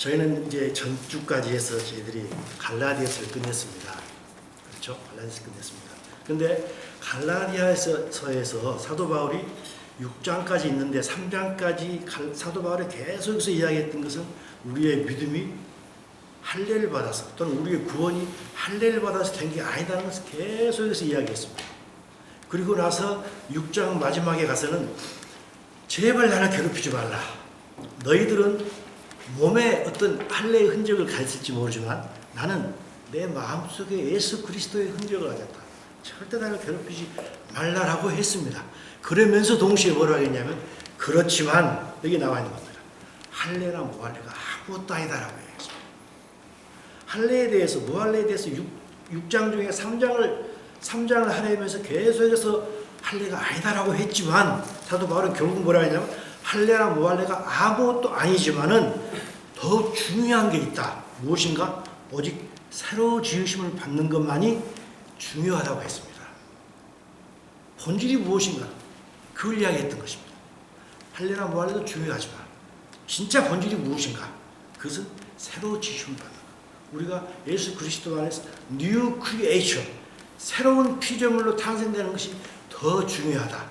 저희는 이제 전주까지 해서 저희들이 갈라디아서를 끝냈습니다. 그렇죠? 갈라디아서 끝냈습니다. 근데 갈라디아서에서 사도 바울이 6장까지 있는데 3장까지 사도 바울이 계속해서 이야기했던 것은 우리의 믿음이 할례를 받아서 또는 우리의 구원이 할례를 받아서 된 게 아니다는 것을 계속해서 이야기했습니다. 그리고 나서 6장 마지막에 가서는 제발 나를 괴롭히지 말라. 너희들은 몸에 어떤 할례의 흔적을 가졌을지 모르지만 나는 내 마음속에 예수 그리스도의 흔적을 가졌다. 절대 나를 괴롭히지 말라라고 했습니다. 그러면서 동시에 뭐라고 했냐면 그렇지만 여기 나와 있는 겁니다. 할례나 무할례가 아무것도 아니다라고 했습니다. 할례에 대해서 무할례에 대해서 6장 중에 3장을 하려면서 계속해서 할례가 아니다라고 했지만 사도 바울은 결국 뭐라고 했냐면 할례나 무할례가 아무것도 아니지만은 더 중요한 게 있다. 무엇인가? 오직 새로 지으심을 받는 것만이 중요하다고 했습니다. 본질이 무엇인가? 그걸 이야기했던 것입니다. 할례나 무할례도 중요하지만 진짜 본질이 무엇인가? 그것은 새로 지으심을 받는 것. 우리가 예수 그리스도 안에서 뉴 크리에이션, 새로운 피조물로 탄생되는 것이 더 중요하다.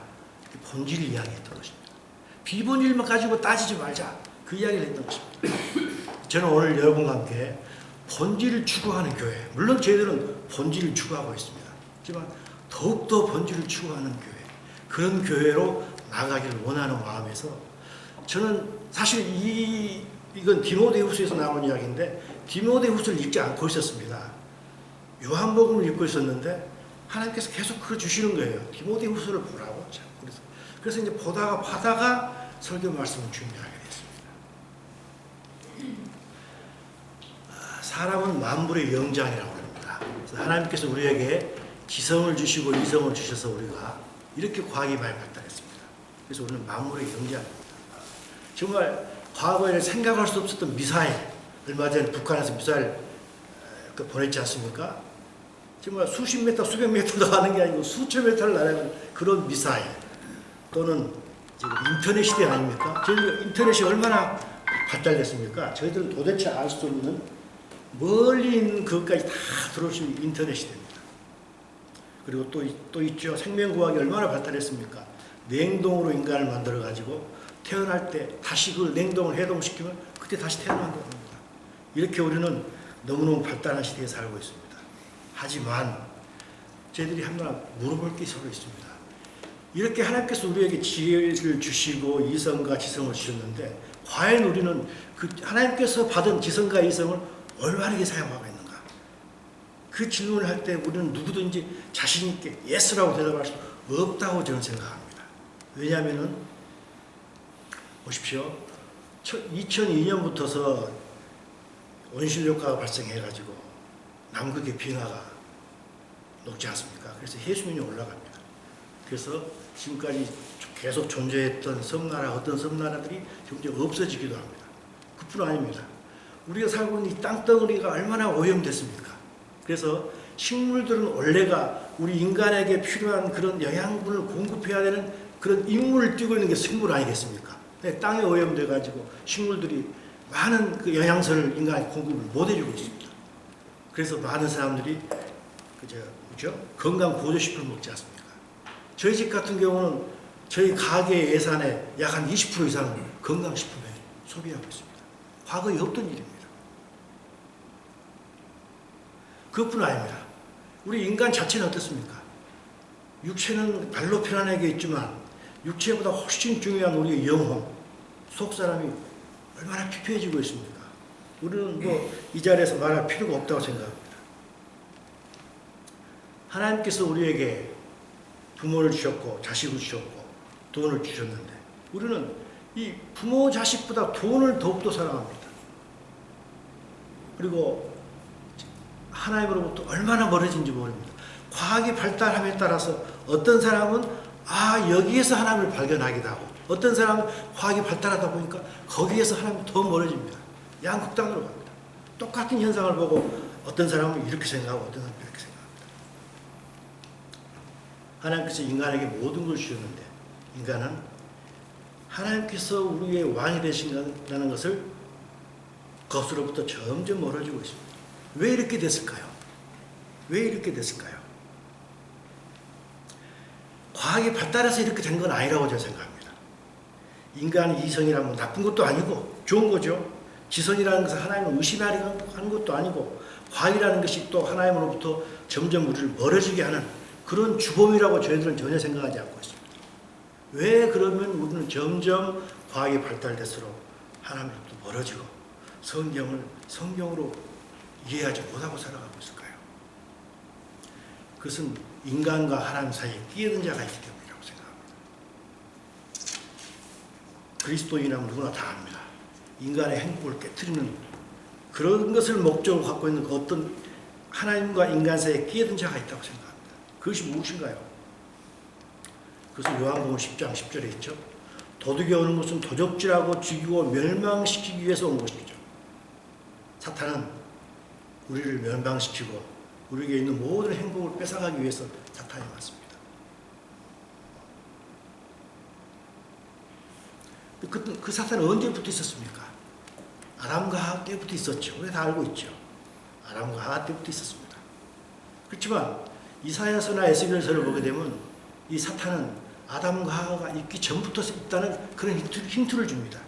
본질을 이야기했던 것입니다. 비본질만 가지고 따지지 말자. 그 이야기를 했던 것입니다. 저는 오늘 여러분과 함께 본질을 추구하는 교회, 물론 저희들은 본질을 추구하고 있습니다. 하지만 더욱더 본질을 추구하는 교회, 그런 교회로 나가기를 원하는 마음에서 저는 사실 이건 디모데후서에서 나온 이야기인데 디모데후서를 읽지 않고 있었습니다. 요한복음을 읽고 있었는데 하나님께서 계속 그걸 주시는 거예요. 디모데후서를 보라고. 그래서 이제 보다가 설교 말씀을 준비하게 됐습니다. 사람은 만물의 영장이라고 합니다. 그래서 하나님께서 우리에게 지성을 주시고 이성을 주셔서 우리가 이렇게 과학이 많이 발달했습니다. 그래서 우리는 만물의 영장입니다. 정말 과거에 생각할 수 없었던 미사일, 얼마 전에 북한에서 미사일 보냈지 않습니까? 정말 수십 미터, 수백 미터도 가는 게 아니고 수천 미터를 날아가는 그런 미사일, 또는 지금 인터넷 시대 아닙니까? 저희들 인터넷이 얼마나 발달됐습니까? 저희들은 도대체 알 수 없는 멀리 있는 그것까지 다 들어올 수 있는 인터넷 시대입니다. 그리고 또 있죠. 생명과학이 얼마나 발달했습니까? 냉동으로 인간을 만들어가지고 태어날 때 다시 그걸 냉동을 해동시키면 그때 다시 태어난다고 합니다. 이렇게 우리는 너무너무 발달한 시대에 살고 있습니다. 하지만 저희들이 하나 물어볼 게 서로 있습니다. 이렇게 하나님께서 우리에게 지혜를 주시고 이성과 지성을 주셨는데 과연 우리는 그 하나님께서 받은 지성과 이성을 올바르게 사용하고 있는가? 그 질문을 할 때 우리는 누구든지 자신 있게 예스라고 대답할 수 없다고 저는 생각합니다. 왜냐하면은 보십시오. 2002년부터서 온실효과가 발생해가지고 남극의 빙하가 녹지 않습니까? 그래서 해수면이 올라갑니다. 그래서 지금까지 계속 존재했던 섬나라, 어떤 섬나라들이 점점 없어지기도 합니다. 그뿐 아닙니다. 우리가 살고 있는 이 땅덩어리가 얼마나 오염됐습니까? 그래서 식물들은 원래가 우리 인간에게 필요한 그런 영양분을 공급해야 되는 그런 임무를 띠고 있는 게 식물 아니겠습니까? 땅에 오염돼가지고 식물들이 많은 그 영양소를 인간에게 공급을 못 해주고 있습니다. 그래서 많은 사람들이 그죠? 건강 보조식품을 먹지 않습니까? 저희 집 같은 경우는 저희 가게 예산의 약 한 20% 이상을 건강식품에 소비하고 있습니다. 과거에 없던 일입니다. 그것뿐 아닙니다. 우리 인간 자체는 어떻습니까? 육체는 발로 편안하게 있지만 육체보다 훨씬 중요한 우리의 영혼, 속사람이 얼마나 피폐해지고 있습니까? 우리는 이 자리에서 말할 필요가 없다고 생각합니다. 하나님께서 우리에게 부모를 주셨고 자식을 주셨고 돈을 주셨는데 우리는 이 부모 자식보다 돈을 더욱더 사랑합니다. 그리고 하나님으로부터 얼마나 멀어진지 모릅니다. 과학이 발달함에 따라서 어떤 사람은 여기에서 하나님을 발견하기도 하고 어떤 사람은 과학이 발달하다 보니까 거기에서 하나님이 더 멀어집니다. 양극단으로 갑니다. 똑같은 현상을 보고 어떤 사람은 이렇게 생각하고 어떤 사람은 이렇게 생각합니다. 하나님께서 인간에게 모든 걸 주셨는데 인간은 하나님께서 우리의 왕이 되신다는 것을 그것으로부터 점점 멀어지고 있습니다. 왜 이렇게 됐을까요? 왜 이렇게 됐을까요? 과학이 발달해서 이렇게 된 건 아니라고 저는 생각합니다. 인간의 이성이라는 건 나쁜 것도 아니고 좋은 거죠. 지성이라는 것은 하나님을 의심하는 것도 아니고 과학이라는 것이 또 하나님으로부터 점점 우리를 멀어지게 하는 그런 주범이라고 저희들은 전혀 생각하지 않고 있습니다. 왜 그러면 우리는 점점 과학이 발달될수록 하나님으로부터 멀어지고 성경을 성경으로 이해하지 못하고 살아가고 있을까요? 그것은 인간과 하나님 사이에 끼어든 자가 있기 때문이라고 생각합니다. 그리스도인이라면 누구나 다 압니다. 인간의 행복을 깨트리는 그런 것을 목적으로 갖고 있는 어떤 하나님과 인간 사이에 끼어든 자가 있다고 생각합니다. 그것이 무엇인가요? 그것은 요한복음 10장 10절에 있죠. 도둑이 오는 것은 도적질하고 죽이고 멸망시키기 위해서 온 것이죠. 사탄은 우리를 멸망시키고 우리에게 있는 모든 행복을 뺏어가기 위해서 사탄이 왔습니다. 그 사탄은 언제부터 있었습니까? 아담과 하와 때부터 있었죠. 우리 다 알고 있죠. 아담과 하와 때부터 있었습니다. 그렇지만 이사야서나 에스겔서를 보게 되면 이 사탄은 아담과 하와가 있기 전부터 있다는 그런 힌트를 줍니다.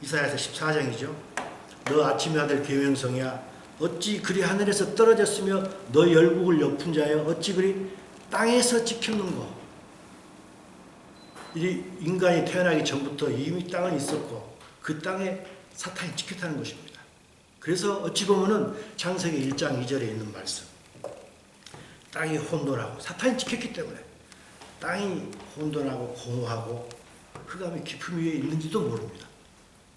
이사야서 14장이죠. 너 아침의 아들 계명성이야 어찌 그리 하늘에서 떨어졌으며 너 열국을 엿은 자여 어찌 그리 땅에서 지켰는고. 이 인간이 태어나기 전부터 이미 땅은 있었고 그 땅에 사탄이 지켰다는 것입니다. 그래서 어찌 보면은 창세기 1장 2절에 있는 말씀, 땅이 혼돈하고 사탄이 지켰기 때문에 땅이 혼돈하고 공허하고 흑암의 깊음 위에 있는지도 모릅니다.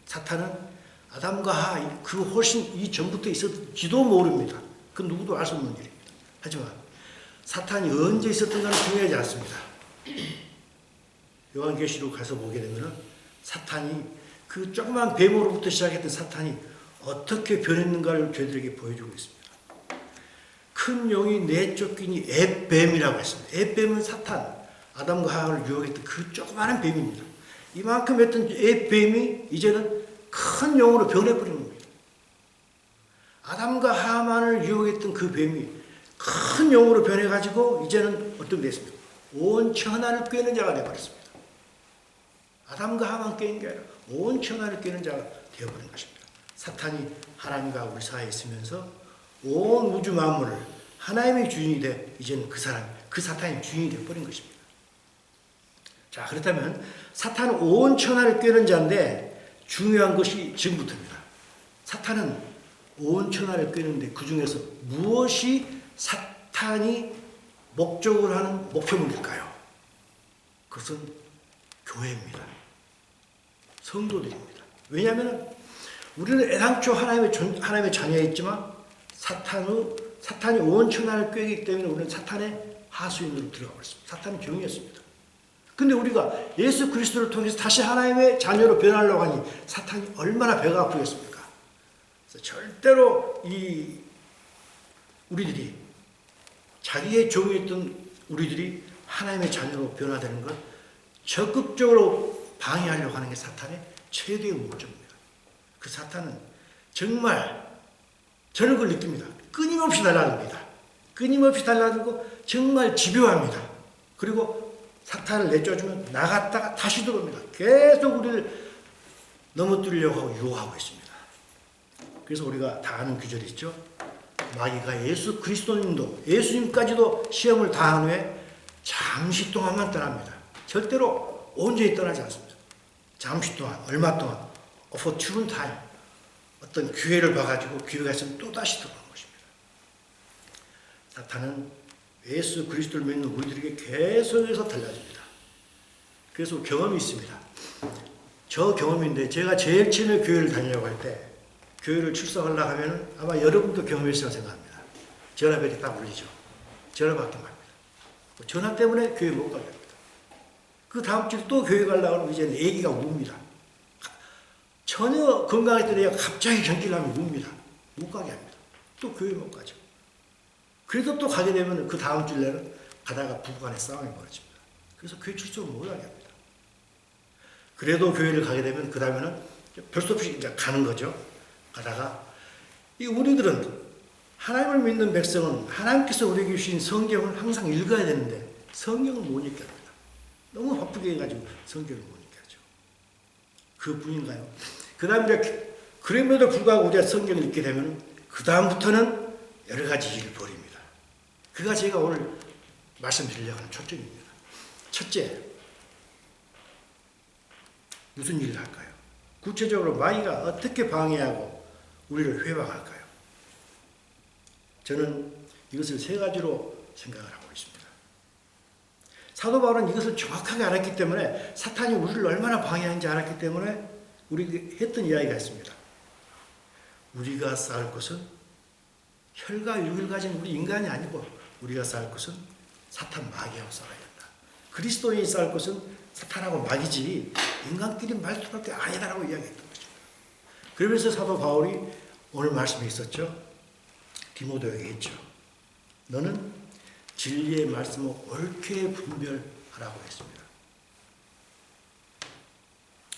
사탄은 아담과 하와 그 훨씬 이전부터 있었지도 모릅니다. 그건 누구도 알 수 없는 일입니다. 하지만 사탄이 언제 있었던가는 중요하지 않습니다. 요한계시록 가서 보게 되면 사탄이 그 조그만 뱀으로부터 시작했던 사탄이 어떻게 변했는가를 저희들에게 보여주고 있습니다. 큰 용이 내쫓기니 앱뱀이라고 했습니다. 앱뱀은 사탄, 아담과 하와를 유혹했던 그 조그마한 뱀입니다. 이만큼 했던 앱뱀이 이제는 큰 용으로 변해버린 겁니다. 아담과 하와만을 유혹했던 그 뱀이 큰 용으로 변해가지고 이제는 어떻게 됐습니까? 온 천하를 꿰는 자가 되어버렸습니다. 아담과 하와만 꿰는 게 아니라 온 천하를 꿰는 자가 되어버린 것입니다. 사탄이 하나님과 우리 사이에 있으면서 온 우주 만물을 하나님의 주인이 돼 이제는 그 사탄이 주인이 되어버린 것입니다. 자, 그렇다면 사탄은 온 천하를 꿰는 자인데 중요한 것이 지금부터입니다. 사탄은 온 천하를 꿰는데 그 중에서 무엇이 사탄이 목적으로 하는 목표물일까요? 그것은 교회입니다. 성도들입니다. 왜냐하면 우리는 애당초 하나님의 자녀였지만 사탄이 온 천하를 꿰기 때문에 우리는 사탄의 하수인으로 들어가 버렸습니다. 사탄은 종이었습니다. 근데 우리가 예수 그리스도를 통해서 다시 하나님의 자녀로 변하려고 하니 사탄이 얼마나 배가 아프겠습니까? 그래서 절대로 우리들이 자기의 종이었던 우리들이 하나님의 자녀로 변화되는 걸 적극적으로 방해하려고 하는 게 사탄의 최대의 목적입니다. 그 사탄은 정말 저는 그걸 느낍니다. 끊임없이 달라듭니다. 끊임없이 달라들고 정말 집요합니다. 그리고 사탄을 내쫓으면 나갔다가 다시 들어옵니다. 계속 우리를 넘어뜨리려고 하고 유혹하고 있습니다. 그래서 우리가 다 아는 구절이 있죠. 마귀가 예수 그리스도님도 예수님까지도 시험을 다한 후에 잠시 동안만 떠납니다. 절대로 온전히 떠나지 않습니다. 잠시 동안, 얼마 동안 opportune time 어떤 기회를 봐가지고 기회가 있으면 또다시 들어오는 것입니다. 사탄은 예수 그리스도를 믿는 우리들에게 계속해서 달라집니다. 그래서 경험이 있습니다. 저 경험인데 제가 제일 처음에 교회를 다니려고 할 때 교회를 출석하려고 하면 아마 여러분도 경험했으라고 생각합니다. 전화벨이 딱 울리죠. 전화 받게 말입니다. 전화 때문에 교회 못 가게 합니다. 그 다음 주에 또 교회 가려고 하면 이제 애기가 웁니다. 전혀 건강했던 애가 갑자기 경기를 하면 웁니다. 못 가게 합니다. 또 교회 못 가죠. 그래도 또 가게 되면 그 다음 주에는 가다가 부부간에 싸움이 벌어집니다. 그래서 교회 출석을 못 하게 합니다. 그래도 교회를 가게 되면 그 다음에는 별 수 없이 이제 가는 거죠. 하다가 이 우리들은 하나님을 믿는 백성은 하나님께서 우리에게 주신 성경을 항상 읽어야 되는데 성경을 못 읽게 합니다. 너무 바쁘게 해가지고 성경을 못 읽게 하죠. 그뿐인가요? 그 다음에 그럼에도 불구하고 우리가 성경을 읽게 되면 그 다음부터는 여러 가지 일을 벌입니다. 그가 제가 오늘 말씀드리려고 하는 초점입니다. 첫째, 무슨 일을 할까요? 구체적으로 마귀가 어떻게 방해하고 우리를 회방할까요? 저는 이것을 세 가지로 생각을 하고 있습니다. 사도 바울은 이것을 정확하게 알았기 때문에 사탄이 우리를 얼마나 방해하는지 알았기 때문에 우리에게 했던 이야기가 있습니다. 우리가 쌓을 것은 혈과 육을 가진 우리 인간이 아니고 우리가 쌓을 것은 사탄 마귀하고 싸워야 된다. 그리스도인이 쌓을 것은 사탄하고 마귀지 인간끼리 말투밖에 아니다라고 이야기했던 것입니다. 그러면서 사도 바울이 오늘 말씀에 있었죠. 디모데에게 했죠. 너는 진리의 말씀을 옳게 분별하라고 했습니다.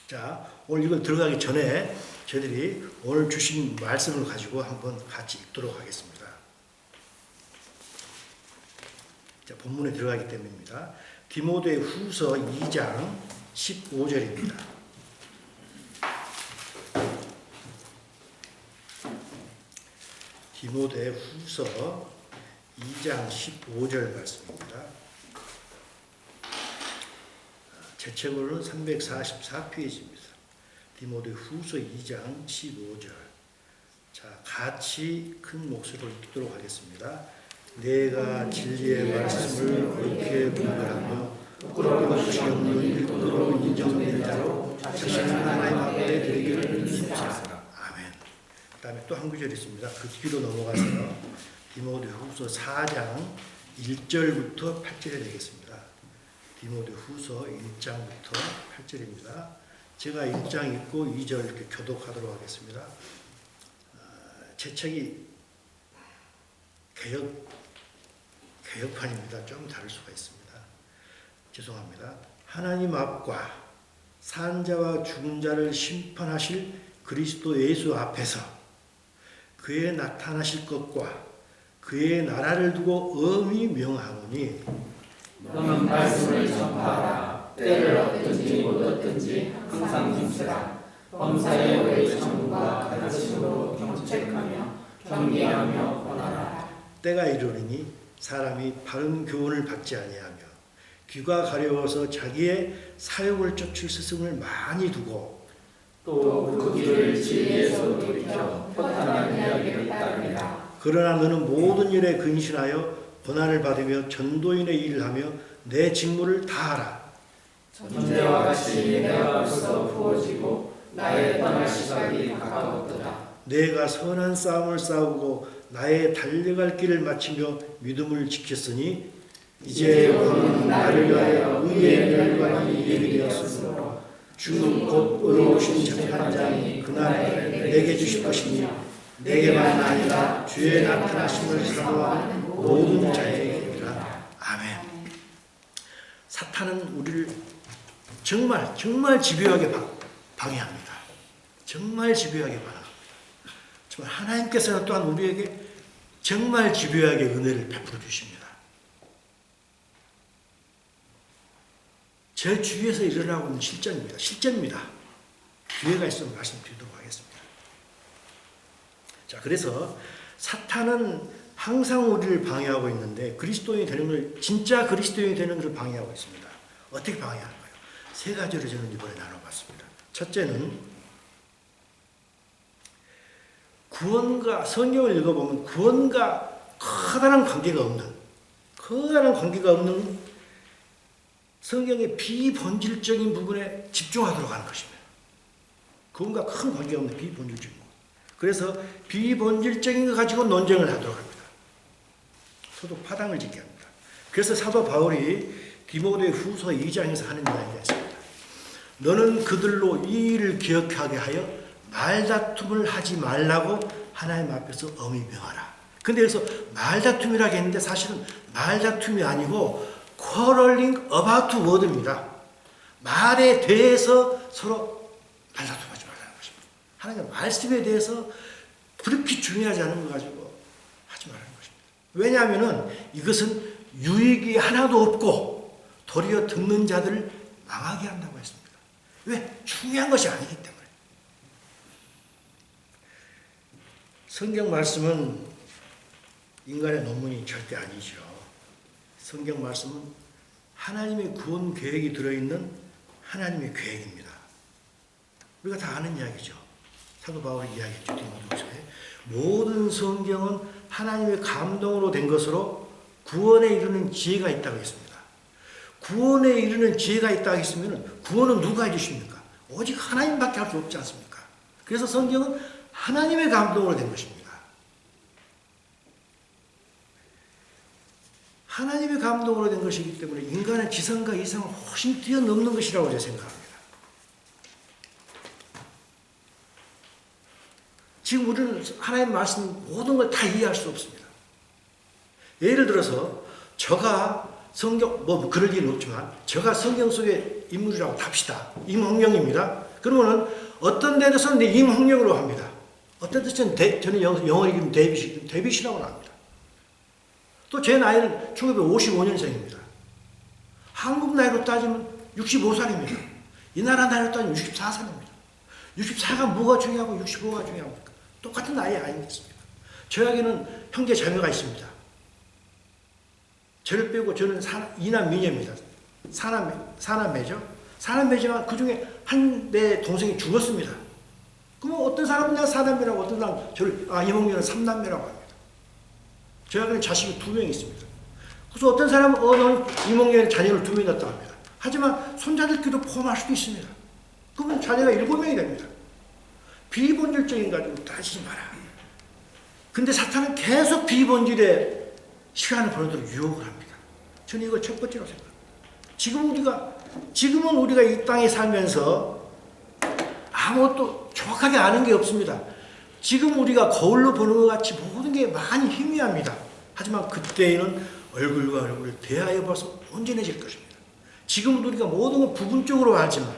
자, 오늘 이걸 들어가기 전에 저희들이 오늘 주신 말씀을 가지고 한번 같이 읽도록 하겠습니다. 자, 본문에 들어가기 때문입니다. 디모데 후서 2장 15절입니다. 디모데 후서 2장 15절 말씀입니다. 제 책으로는 344페이지입니다. 디모데 후서 2장 15절. 자, 같이 큰 목소리로 읽도록 하겠습니다. 내가 진리의 말씀을 옳게 분별하며 부끄러운 것이 없는 일꾼으로 인정된 자로 자신을 하나님 앞에 드리기를 힘쓰라. 아멘. 그 다음에 또 한 구절 있습니다. 그 뒤로 넘어가서 디모데 후서 4장 1절부터 8절에 되겠습니다. 디모데 후서 1장부터 8절입니다. 제가 1장 읽고 2절 이렇게 교독하도록 하겠습니다. 제 책이 개혁판입니다. 좀 다를 수가 있습니다. 죄송합니다. 하나님 앞과 산자와 죽은 자를 심판하실 그리스도 예수 앞에서 그의 나타나실 것과 그의 나라를 두고 엄히 명하노니 너는 말씀을 전파하라. 때를 얻든지 못 얻든지 항상 힘쓰라. 범사의 오래 청구와 가르침으로 경책하며 경계하며 권하라. 때가 이르리니 사람이 바른 교훈을 받지 아니하며 귀가 가려워서 자기의 사욕을 쫓을 스승을 많이 두고 또 그 길을 진리에서 돌이켜 허탄한 이야기를 따르리라. 그러나 너는 모든 일에 근신하여 고난을 받으며 전도인의 일을 하며 내 직무를 다하라. 전대와 같이 내가 벌써 부어지고 나의 떠날 시각이 가까웠도다. 내가 선한 싸움을 싸우고 나의 달려갈 길을 마치며 믿음을 지켰으니 이제 너는 나를 위하여 의의 멸관이 예비되었으므로 주는 곧 의로우신 재판장이 그날에 내게 주실 것이니 내게만 아니라 주의 나타나심을 사모하는 모든 자에게라. 아멘. 사탄은 우리를 정말 집요하게 방해합니다. 정말 집요하게 방해합니다. 정말 하나님께서는 또한 우리에게 정말 집요하게 은혜를 베풀어 주십니다. 제 주위에서 일어나고 있는 실전입니다. 기회가 있으면 말씀드리도록 하겠습니다. 자, 그래서 사탄은 항상 우리를 방해하고 있는데 그리스도인이 되는 걸, 진짜 그리스도인이 되는 것을 방해하고 있습니다. 어떻게 방해하는가요? 세 가지로 저는 이번에 나눠봤습니다. 첫째는 구원과, 성경을 읽어보면 구원과 커다란 관계가 없는 성경의 비본질적인 부분에 집중하도록 하는 것입니다. 그것과 큰 관계가 없는 비본질적인 것. 그래서 비본질적인 것 가지고 논쟁을 하도록 합니다. 서로 파당을 짓게 합니다. 그래서 사도 바울이 디모데 후서 2장에서 하는 이야기가 있습니다. 너는 그들로 이 일을 기억하게 하여 말다툼을 하지 말라고 하나님 앞에서 엄히 명하라. 근데 여기서 말다툼이라고 했는데 사실은 말다툼이 아니고 quarreling about word입니다. 말에 대해서 서로 말다툼하지 말라는 것입니다. 하나님의 말씀에 대해서 그렇게 중요하지 않은 거 가지고 하지 말라는 것입니다. 왜냐하면 이것은 유익이 하나도 없고 도리어 듣는 자들을 망하게 한다고 했습니다. 왜? 중요한 것이 아니기 때문에. 성경 말씀은 인간의 논문이 절대 아니죠. 성경 말씀은 하나님의 구원 계획이 들어있는 하나님의 계획입니다. 우리가 다 아는 이야기죠. 사도 바울이 이야기했죠. 디모데후서에 모든 성경은 하나님의 감동으로 된 것으로 구원에 이르는 지혜가 있다고 했습니다. 구원에 이르는 지혜가 있다고 했으면 구원은 누가 해주십니까? 오직 하나님밖에 할 수 없지 않습니까? 그래서 성경은 하나님의 감동으로 된 것입니다. 하나님의 감동으로 된 것이기 때문에 인간의 지성과 이성을 훨씬 뛰어넘는 것이라고 제가 생각합니다. 지금 우리는 하나님 말씀 모든 걸 다 이해할 수 없습니다. 예를 들어서 저가 성경 그럴 일은 없지만 저가 성경 속의 인물이라고 합시다. 임홍룡입니다. 그러면은 어떤 데서는 임홍룡으로 합니다. 어떤 데서는 저는 영어 이름 데빗이라고 합니다. 또 제 나이는 1955년생입니다. 한국 나이로 따지면 65살입니다. 이 나라 나이로 따지면 64살입니다. 64가 뭐가 중요하고 65가 중요합니까? 똑같은 나이 아니겠습니까? 저에게는 형제 자매가 있습니다. 저를 빼고 저는 이남 미녀입니다. 사남매죠. 사남매지만 그 중에 한 내 동생이 죽었습니다. 그러면 어떤 사람은 내가 사남매라고 어떤 사람은 저를 이몽룡은 삼남매라고 합니다. 저에게는 자식이 2명 있습니다. 그래서 어떤 사람은 너는 이몽룡의 자녀를 2명 낳았다고 합니다. 하지만 손자들끼리도 포함할 수도 있습니다. 그러면 자녀가 7명이 됩니다. 비본질적인 가지고 따지지 마라. 근데 사탄은 계속 비본질에 시간을 보내도록 유혹을 합니다. 저는 이걸 첫 번째로 생각합니다. 지금은 우리가 이 땅에 살면서 아무것도 정확하게 아는 게 없습니다. 지금 우리가 거울로 보는 것 같이 모든 게 많이 희미합니다. 하지만 그때에는 얼굴과 얼굴을 대하여 봐서 온전해질 것입니다. 지금은 우리가 모든 걸 부분적으로 알지만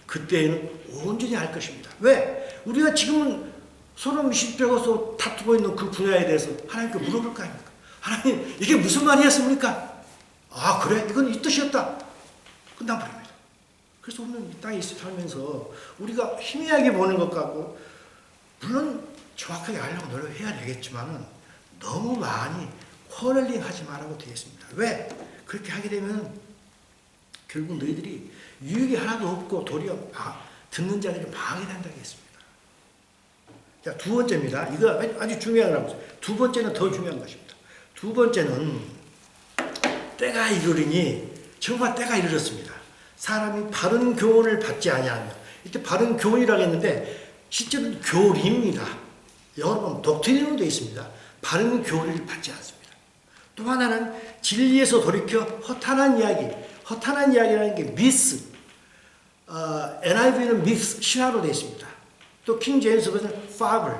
그때에는 온전히 알 것입니다. 왜? 우리가 지금은 서로 미식되어서 다투고 있는 그 분야에 대해서 하나님께 물어볼 거 아닙니까? 하나님, 이게 무슨 말이었습니까? 그래? 이건 이 뜻이었다. 끝나버립니다. 그래서 우리는 이 땅에 살면서 우리가 희미하게 보는 것 같고, 물론 정확하게 알려고 노력해야 되겠지만은 너무 많이 쿼럴링 하지 말라고 되겠습니다. 왜? 그렇게 하게 되면 결국 너희들이 유익이 하나도 없고 도리어 듣는 자들이 망하게 된다고 했습니다. 자, 두 번째입니다. 이거 아주 중요한 거라고. 두 번째는 더 중요한 것입니다. 두 번째는 때가 이르리니 정말 때가 이르렀습니다. 사람이 바른 교훈을 받지 아니하며, 이때 바른 교훈이라고 했는데 실제로는 교리입니다. 영어로 보면 독트린으로 되어 있습니다. 바른 교리를 받지 않습니다. 또 하나는 진리에서 돌이켜 허탄한 이야기라는 게 미스, NIV는 미스, 신화로 되어 있습니다. 또 킹제임스 버전은 fable,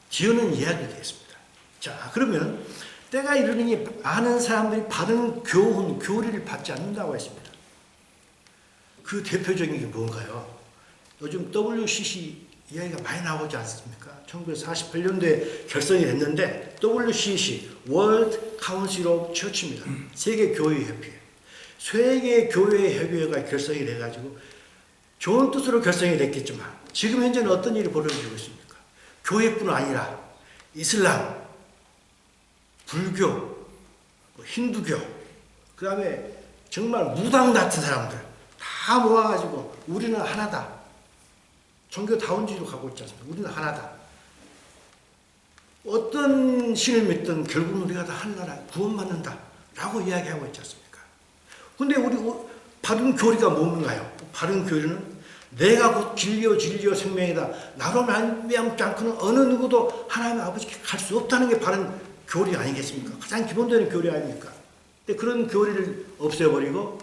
지어낸 이야기가 되어 있습니다. 자, 그러면 때가 이르니 많은 사람들이 바른 교훈, 교리를 받지 않는다고 했습니다. 그 대표적인 게 뭔가요? 요즘 WCC 이야기가 많이 나오지 않습니까? 1948년도에 결성이 됐는데 WCC, World Council of Church입니다. 세계교회협의회. 세계교회협의회가 결성이 돼가지고 좋은 뜻으로 결성이 됐겠지만 지금 현재는 어떤 일이 벌어지고 있습니까? 교회뿐 아니라 이슬람, 불교, 힌두교, 그 다음에 정말 무당 같은 사람들 다 모아가지고 우리는 하나다. 종교다운주의로 가고 있지 않습니까? 우리는 하나다. 어떤 신을 믿든 결국은 우리가 다 하나라, 구원받는다 라고 이야기하고 있지 않습니까? 근데 우리 바른 교리가 뭔가요? 바른 교리는 내가 곧 진리요 생명이다. 나로 말미암지 않고는 어느 누구도 하나님 아버지께 갈 수 없다는 게 바른 교리 아니겠습니까? 가장 기본적인 교리 아닙니까? 근데 그런 교리를 없애버리고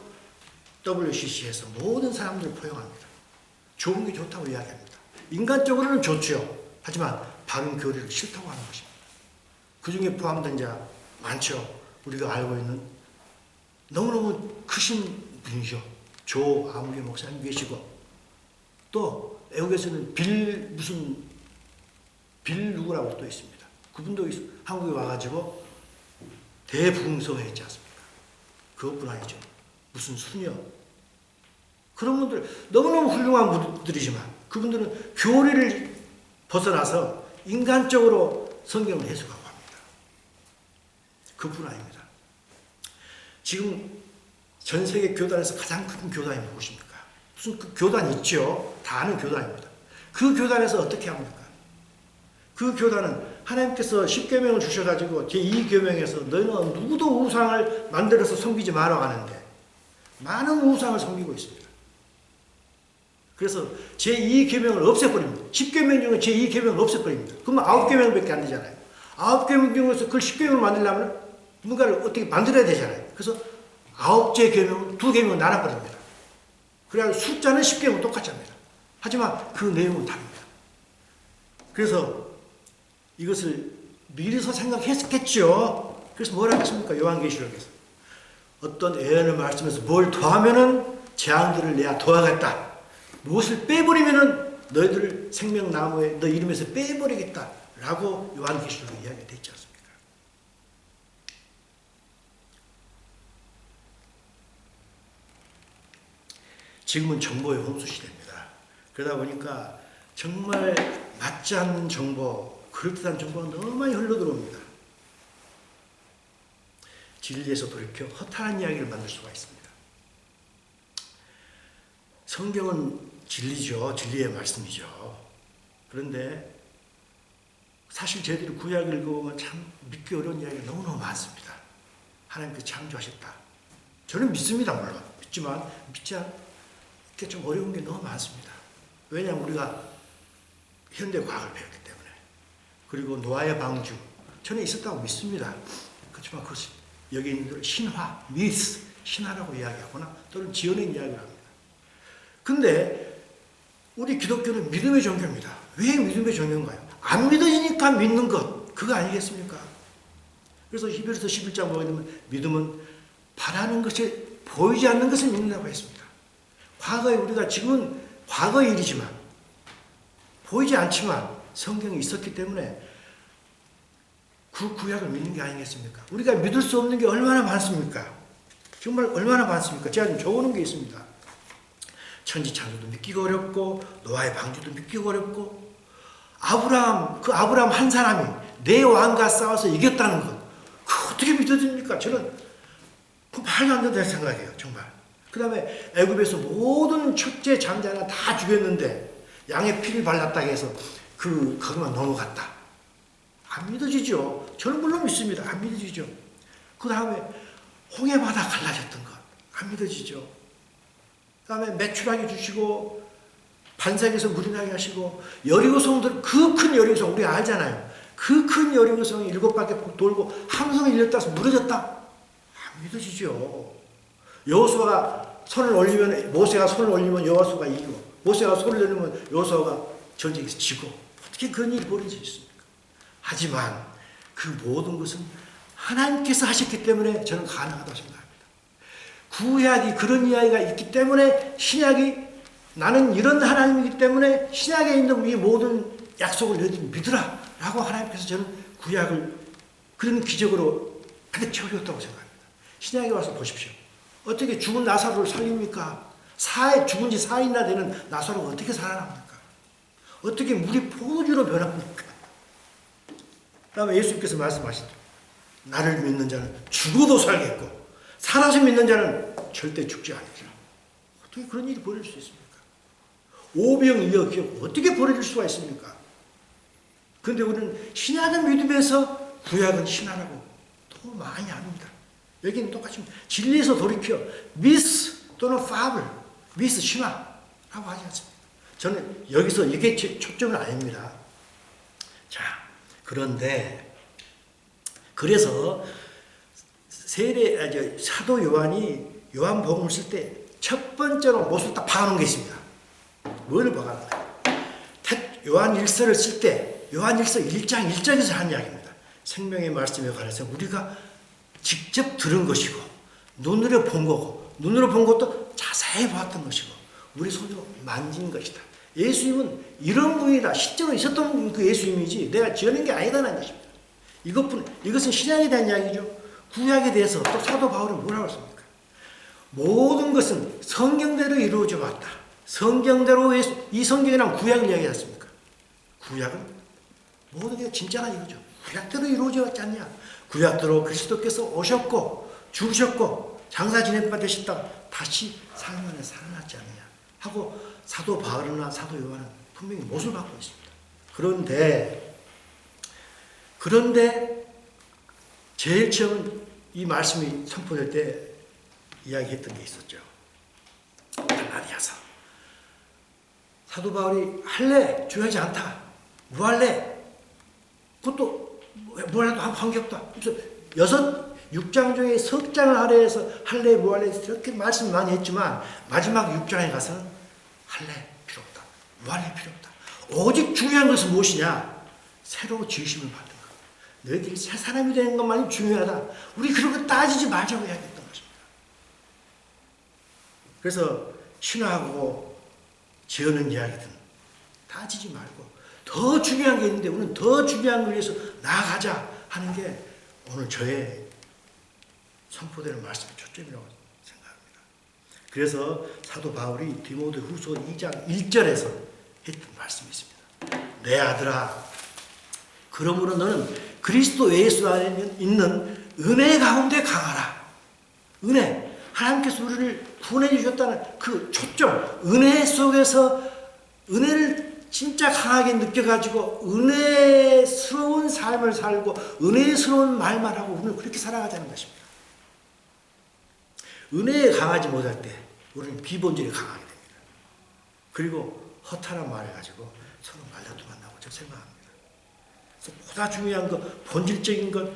WCC에서 모든 사람들을 포용합니다. 좋은 게 좋다고 이야기합니다. 인간적으로는 좋죠. 하지만 바른 교리를 싫다고 하는 것입니다. 그 중에 포함된 자 많죠. 우리가 알고 있는 너무너무 크신 분이죠. 조 아무개 목사님 계시고 또 외국에서는 빌 누구라고 또 있습니다. 그분도 한국에 와가지고 대부흥성했지 않습니까? 그것뿐 아니죠. 무슨 수녀. 그런 분들 너무너무 훌륭한 분들이지만 그분들은 교리를 벗어나서 인간적으로 성경을 해석하고 합니다. 그뿐 아닙니다. 지금 전 세계 교단에서 가장 큰 교단이 무엇입니까? 무슨 그 교단 있죠. 다 아는 교단입니다. 그 교단에서 어떻게 합니까? 그 교단은 하나님께서 10계명을 주셔가지고 제2계명에서 너희는 누구도 우상을 만들어서 섬기지 마라 하는데 많은 우상을 섬기고 있습니다. 그래서 제2계명을 없애버립니다. 10계명 중에 제2계명을 없애버립니다. 그러면 9계명밖에 안 되잖아요. 9계명 중에서 그걸 10계명을 만들려면 뭔가를 어떻게 만들어야 되잖아요. 그래서 9째 계명을 2계명을 나눠버립니다. 그래야 숫자는 10계명 똑같이 합니다. 하지만 그 내용은 다릅니다. 그래서 이것을 미리서 생각했겠죠. 그래서 뭐라고 했습니까? 요한계시록에서 어떤 예언을 말씀해서 뭘 더하면은 재앙들을 내가 더하겠다. 무엇을 빼버리면은 너희들을 생명나무에 너 이름에서 빼버리겠다. 라고 요한계시록에 이야기가 되어 있지 않습니까? 지금은 정보의 홍수 시대입니다. 그러다 보니까 정말 맞지 않는 정보, 그럴듯한 정보가 너무 많이 흘러들어옵니다. 진리에서 돌이켜 허탄한 이야기를 만들 수가 있습니다. 성경은 진리죠. 진리의 말씀이죠. 그런데 사실 저희들이 구약을 읽어보면 참 믿기 어려운 이야기가 너무너무 많습니다. 하나님께서 창조하셨다. 저는 믿습니다. 물론 믿지만 믿지 않게 좀 어려운 게 너무 많습니다. 왜냐하면 우리가 현대 과학을 배웠기 때문에. 그리고 노아의 방주 전에 있었다고 믿습니다. 그렇지만 그것이 여기 있는 대로 신화, 미스, 신화라고 이야기하거나 또는 지어낸 이야기를 합니다. 근데 우리 기독교는 믿음의 종교입니다. 왜 믿음의 종교인가요? 안 믿어지니까 믿는 것, 그거 아니겠습니까? 그래서 히브리서 11장 보게 되면 믿음은 바라는 것이 보이지 않는 것을 믿는다고 했습니다. 과거에 우리가 지금은 과거의 일이지만 보이지 않지만 성경이 있었기 때문에 그 구약을 믿는 게 아니겠습니까? 우리가 믿을 수 없는 게 얼마나 많습니까? 정말 얼마나 많습니까? 제가 좀 적어놓은 게 있습니다. 천지창조도 믿기가 어렵고 노아의 방주도 믿기가 어렵고 아브라함 한 사람이 네 왕과 싸워서 이겼다는 것, 그거 어떻게 믿어집니까? 저는 그 말도 안 된다고 생각해요. 정말. 그 다음에 애굽에서 모든 첫째 장자는 다 죽였는데 양의 피를 발랐다고 해서 거기만 넘어갔다. 안 믿어지죠. 저는 물론 믿습니다. 안 믿어지죠. 그 다음에 홍해바다 갈라졌던 것, 안 믿어지죠. 그 다음에 메추라기 주시고 반석에서 물이 나게 하시고 여리고성들, 그 큰 여리고성 우리가 알잖아요. 그 큰 여리고성이 7바퀴 돌고 항상 일렸다서 무너졌다. 안 믿어지죠. 여호수아가 손을 올리면, 모세가 손을 올리면 여호수아가 이기고 모세가 손을 올리면 여호수아가 전쟁에서 지고, 어떻게 그런 일이 벌어질 수 있습니까? 하지만 그 모든 것은 하나님께서 하셨기 때문에 저는 가능하다고 생각합니다. 구약이 그런 이야기가 있기 때문에 신약이, 나는 이런 하나님이기 때문에 신약에 있는 이 모든 약속을 너희들이 믿으라 라고 하나님께서 저는 구약을 그런 기적으로 가득 채워줬다고 생각합니다. 신약에 와서 보십시오. 어떻게 죽은 나사로를 살립니까? 죽은 지 4일이나 되는 나사로가 어떻게 살아납니까? 어떻게 물이 포도주로 변합니까? 그 다음에 예수님께서 말씀하시죠. 나를 믿는 자는 죽어도 살겠고 살아서 믿는 자는 절대 죽지 않으리라. 어떻게 그런 일이 벌어질 수 있습니까? 오병이어 기억 어떻게 벌어질 수가 있습니까? 그런데 우리는 신약은 믿으면서 구약은 신하라고 또 많이 합니다. 여기는 똑같이 진리에서 돌이켜 미스 또는 파블, 미스 신화라고 하지 않습니다. 저는 여기서 이게 초점은 아닙니다. 자, 그런데 그래서 사도 요한이 요한복음을 쓸 때 첫 번째로 못을 딱 박아놓은 게 있습니다. 뭐를 박아놓을까요? 요한 1서를 쓸 때 요한 1서 1장 1절에서 한 이야기입니다. 생명의 말씀에 관해서 우리가 직접 들은 것이고 눈으로 본 거고 눈으로 본 것도 자세히 봤던 것이고 우리 손으로 만진 것이다. 예수님은 이런 분이다. 실제로 있었던 그 예수님이지 내가 지어낸 게 아니다라는 것입니다. 이것은 신약에 대한 이야기죠. 구약에 대해서 또 사도 바울은 뭐라고 했습니까? 모든 것은 성경대로 이루어져 왔다. 성경대로 이 성경이란 구약을 이야기하지 않습니까? 구약은 모든 게 진짜라 이거죠. 구약대로 이루어져 왔지 않냐? 구약대로 그리스도께서 오셨고 죽으셨고 장사 지낸 바 되셨다. 다시 삶 안에 살아났지 않느냐 하고 사도 바울이나 사도 요한은 분명히 못을 받고 있습니다. 그런데 제일 처음 이 말씀이 선포될 때 이야기했던 게 있었죠. 갈라디아서. 사도 바울이 할래 주의하지 않다. 뭐 할래? 그것도 뭐라도 관계없다. 그래서 6장 중에 석 장을 할애해서 할래 뭐 할래 이렇게 말씀 많이 했지만 마지막 6장에 가서는 할래 필요 없다. 뭐 할래 필요 없다. 오직 중요한 것은 무엇이냐? 새로 지으심을 받는 것. 너희들이 새 사람이 되는 것만이 중요하다. 우리 그런 거 따지지 말자고 이야기했던 것입니다. 그래서 신화하고 지어낸 이야기든 따지지 말고 더 중요한 게 있는데 우리는 더 중요한 걸 위해서 나아가자 하는 게 오늘 저의 선포되는 말씀의 초점이라고 생각합니다. 그래서 사도 바울이 디모데후서 2장 1절에서 했던 말씀이 있습니다. 내 아들아, 그러므로 너는 그리스도 예수 안에 있는 은혜 가운데 강하라. 은혜, 하나님께서 우리를 구원해 주셨다는 그 초점, 은혜 속에서 은혜를 진짜 강하게 느껴가지고 은혜스러운 삶을 살고 은혜스러운 말만 하고 우리는 그렇게 살아가자는 것입니다. 은혜에 강하지 못할 때 우리는 비본질에 강하게 됩니다. 그리고 허탈한 말을 가지고 서로 말다툼 한다고 저는 생각합니다. 그래서 보다 중요한 것, 본질적인 것,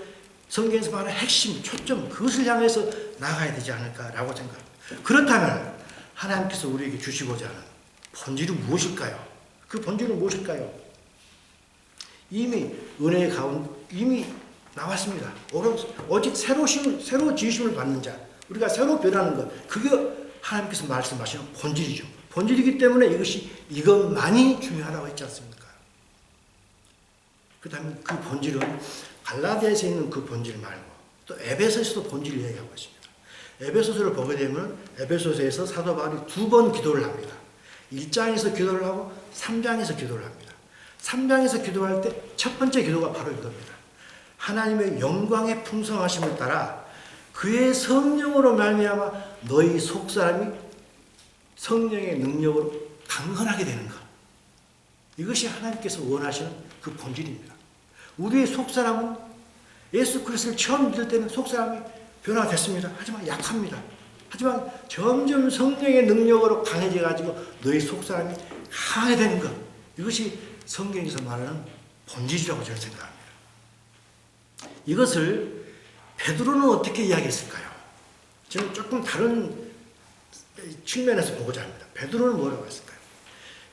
성경에서 말하는 핵심, 초점, 그것을 향해서 나가야 되지 않을까라고 생각합니다. 그렇다면 하나님께서 우리에게 주시고자 하는 본질은 무엇일까요? 그 본질은 무엇일까요? 이미 은혜의 가운데 이미 나왔습니다. 오직 새로 지으심을 받는 자, 우리가 새로 변하는 것, 그게 하나님께서 말씀하시는 본질이죠. 본질이기 때문에 이것만이 중요하다고 했지 않습니까? 그 다음에 그 본질은 갈라디아에서 있는 그 본질 말고 또 에베소에서도 본질을 얘기하고 있습니다. 에베소서를 보게 되면 에베소서에서 사도 바울이 2번 기도를 합니다. 1장에서 기도를 하고 3장에서 기도를 합니다. 3장에서 기도할 때 첫 번째 기도가 바로 이겁니다. 하나님의 영광의 풍성하심을 따라 그의 성령으로 말미암아 너희 속사람이 성령의 능력으로 강건하게 되는 것. 이것이 하나님께서 원하시는 그 본질입니다. 우리의 속사람은 예수 그리스도를 처음 믿을 때는 속사람이 변화됐습니다. 하지만 약합니다. 하지만 점점 성령의 능력으로 강해져 가지고 너희 속사람이 강하게 되는 것. 이것이 성경에서 말하는 본질이라고 저는 생각합니다. 이것을 베드로는 어떻게 이야기했을까요? 저는 조금 다른 측면에서 보고자 합니다. 베드로는 뭐라고 했을까요?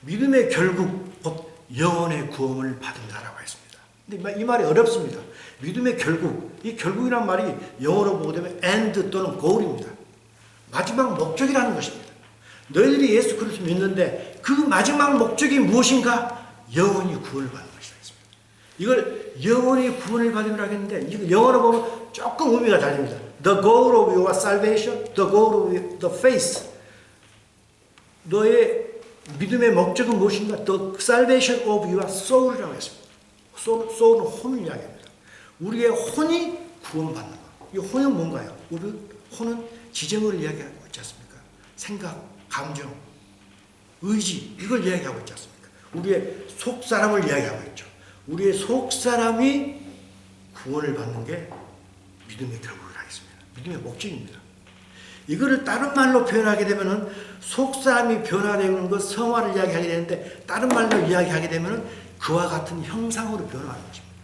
믿음의 결국 곧 영혼의 구원을 받은 자라고 했습니다. 근데 이 말이 어렵습니다. 믿음의 결국, 이 결국이란 말이 영어로 보게 되면 end 또는 goal입니다. 마지막 목적이라는 것입니다. 너희들이 예수 그리스도 믿는데 그 마지막 목적이 무엇인가? 영원히 구원을 받는 것이다. 이걸 영원히 구원을 받으라고 했는데 이거 영어로 보면 조금 의미가 다릅니다. The goal of your salvation, the goal of the faith. 너의 믿음의 목적은 무엇인가? The salvation of your soul이라고 했습니다. soul은 혼을 이야기합니다. 우리의 혼이 구원받는 것. 이 혼은 뭔가요? 우리 혼은 지정을 이야기하고 있지 않습니까? 생각, 감정, 의지 이걸 이야기하고 있지 않습니까? 우리의 속사람을 이야기하고 있죠. 우리의 속사람이 구원을 받는 게 믿음의 결국을 하겠습니다. 믿음의 목적입니다. 이거를 다른 말로 표현하게 되면은 속사람이 변화되는 것, 성화를 이야기하게 되는데 다른 말로 이야기하게 되면은 그와 같은 형상으로 변화하는 것입니다.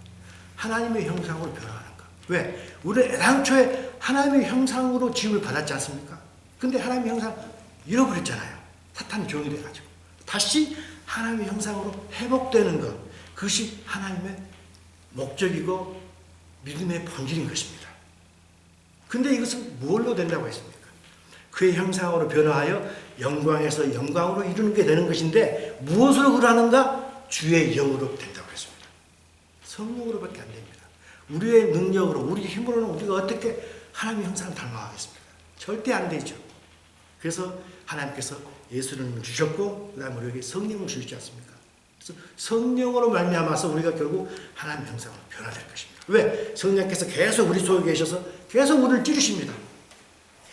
하나님의 형상으로 변화하는 것. 왜? 우리는 애당초에 하나님의 형상으로 지음을 받았지 않습니까? 근데 하나님의 형상 잃어버렸잖아요. 사탄이 종이 돼가지고. 다시 하나님의 형상으로 회복되는 것. 그것이 하나님의 목적이고 믿음의 본질인 것입니다. 근데 이것은 뭘로 된다고 했습니까? 그의 형상으로 변화하여 영광에서 영광으로 이루는 게 되는 것인데 무엇으로 그러는가? 주의 영으로 된다고 했습니다. 성령으로밖에 안 됩니다. 우리의 능력으로, 우리 힘으로는 우리가 어떻게 하나님의 형상을 닮아가겠습니까? 절대 안 되죠. 그래서 하나님께서 예수님을 주셨고 그 다음에 우리에게 성령을 주시지 않습니까? 그래서 성령으로 말미암아서 우리가 결국 하나님의 형상으로 변화될 것입니다. 왜? 성령께서 계속 우리 속에 계셔서 계속 우리를 찌르십니다.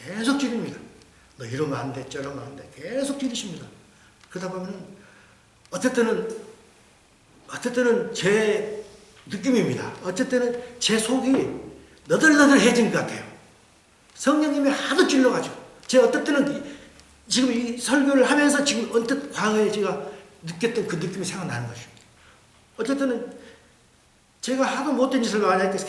계속 찌릅니다. 너 이러면 안 돼, 저러면 안 돼. 계속 찌르십니다. 그러다 보면 어떨 때는 제 느낌입니다. 어쩔 때는 제 속이 너덜너덜해진 것 같아요. 성령님이 하도 찔러가지고. 제가 어떨 때는 지금 이 설교를 하면서 지금 언뜻 과거에 제가 느꼈던 그 느낌이 생각나는 것입니다. 어쩔 때는 제가 하도 못된 짓을 많이 하니까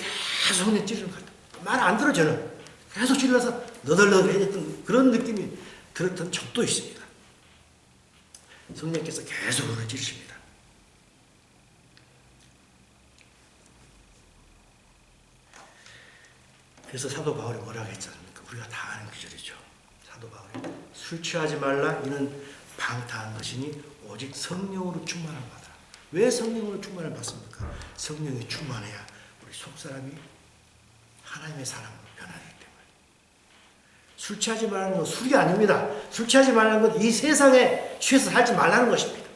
계속 성령 찌르는 것 같아요. 말 안 들어 저는. 계속 찔러서 너덜너덜해졌던 그런 느낌이 들었던 적도 있습니다. 성령께서 계속 우리를 찌르십니다. 그래서 사도 바울이 뭐라고 했지 않습니까? 우리가 다 아는 구절이죠. 사도 바울이 술 취하지 말라 이는 방탕한 것이니 오직 성령으로 충만을 받아라. 왜 성령으로 충만을 받습니까? 성령이 충만해야 우리 속사람이 하나님의 사람으로 변하기 때문에. 술 취하지 말라는 건 술이 아닙니다. 술 취하지 말라는 건 이 세상에 취해서 살지 말라는 것입니다.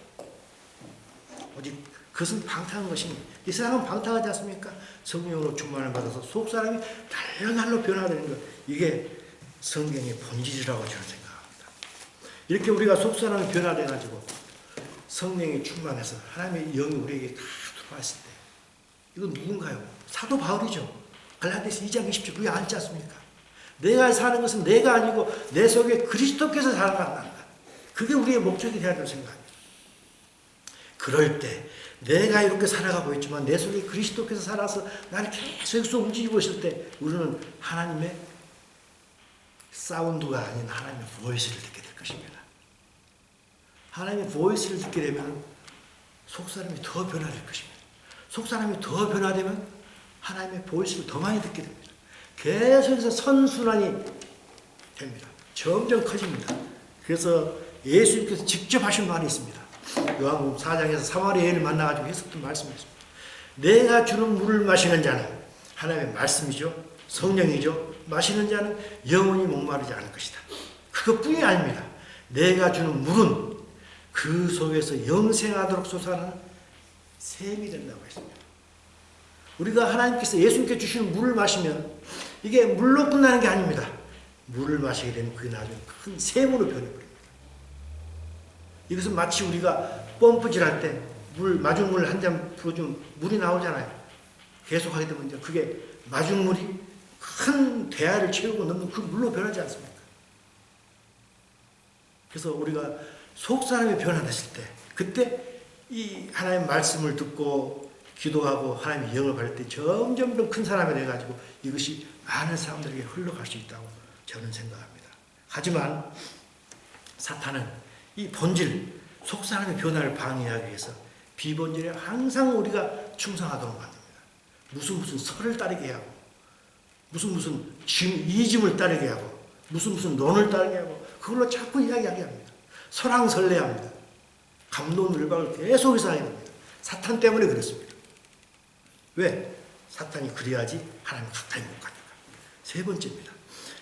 오직 그것은 방탕한 것이니 이 세상은 방탕하지 않습니까? 성령으로 충만을 받아서 속사람이 날로 변화되는 것, 이게 성경의 본질이라고 저는 생각합니다. 이렇게 우리가 속사람이 변화돼가지고 성령이 충만해서 하나님의 영이 우리에게 다 들어왔을 때 이건 누군가요? 사도 바울이죠. 갈라디아서 2장 20절 그게 알지 않습니까? 내가 사는 것은 내가 아니고 내 속에 그리스도께서 살아간다. 그게 우리의 목적이 되어야 된다고 생각합니다. 그럴 때 내가 이렇게 살아가고 있지만 내 속에 그리스도께서 살아서 나를 계속 움직이고 있을 때 우리는 하나님의 사운드가 아닌 하나님의 보이스를 듣게 될 것입니다. 하나님의 보이스를 듣게 되면 속사람이 더 변화될 것입니다. 속사람이 더 변화되면 하나님의 보이스를 더 많이 듣게 됩니다. 계속해서 선순환이 됩니다. 점점 커집니다. 그래서 예수님께서 직접 하신 말이 있습니다. 요한복음 4장에서 사마리아 여인을 만나가지고 했었던 말씀이었습니다. 내가 주는 물을 마시는 자는 하나님의 말씀이죠. 성령이죠. 마시는 자는 영원히 목마르지 않을 것이다. 그것뿐이 아닙니다. 내가 주는 물은 그 속에서 영생하도록 솟아나는 샘이 된다고 했습니다. 우리가 하나님께서 예수님께 주시는 물을 마시면 이게 물로 끝나는 게 아닙니다. 물을 마시게 되면 그게 나중에 큰 샘으로 변해버립니다. 이것은 마치 우리가 펌프질할 때 마중물 한 잔 부어주면 물이 나오잖아요. 계속 하게 되면 그게 마중물이 큰 대야를 채우고 넘는 그 물로 변하지 않습니까? 그래서 우리가 속사람이 변화됐을 때 그때 이 하나님의 말씀을 듣고 기도하고 하나님의 영을 받을 때 점점 더 큰 사람이 돼가지고 이것이 많은 사람들에게 흘러갈 수 있다고 저는 생각합니다. 하지만 사탄은 이 본질, 속사람의 변화를 방해하기 위해서 비본질에 항상 우리가 충성하도록 만듭니다. 무슨 설을 따르게 하고 무슨 이즘을 따르게 하고 무슨 논을 따르게 하고 그걸로 자꾸 이야기하게 합니다. 설왕설래합니다. 감론을박을 계속해서 하게 됩니다. 사탄 때문에 그렇습니다. 왜? 사탄이 그래야지 하나님 가까이 못 가니까. 세 번째입니다.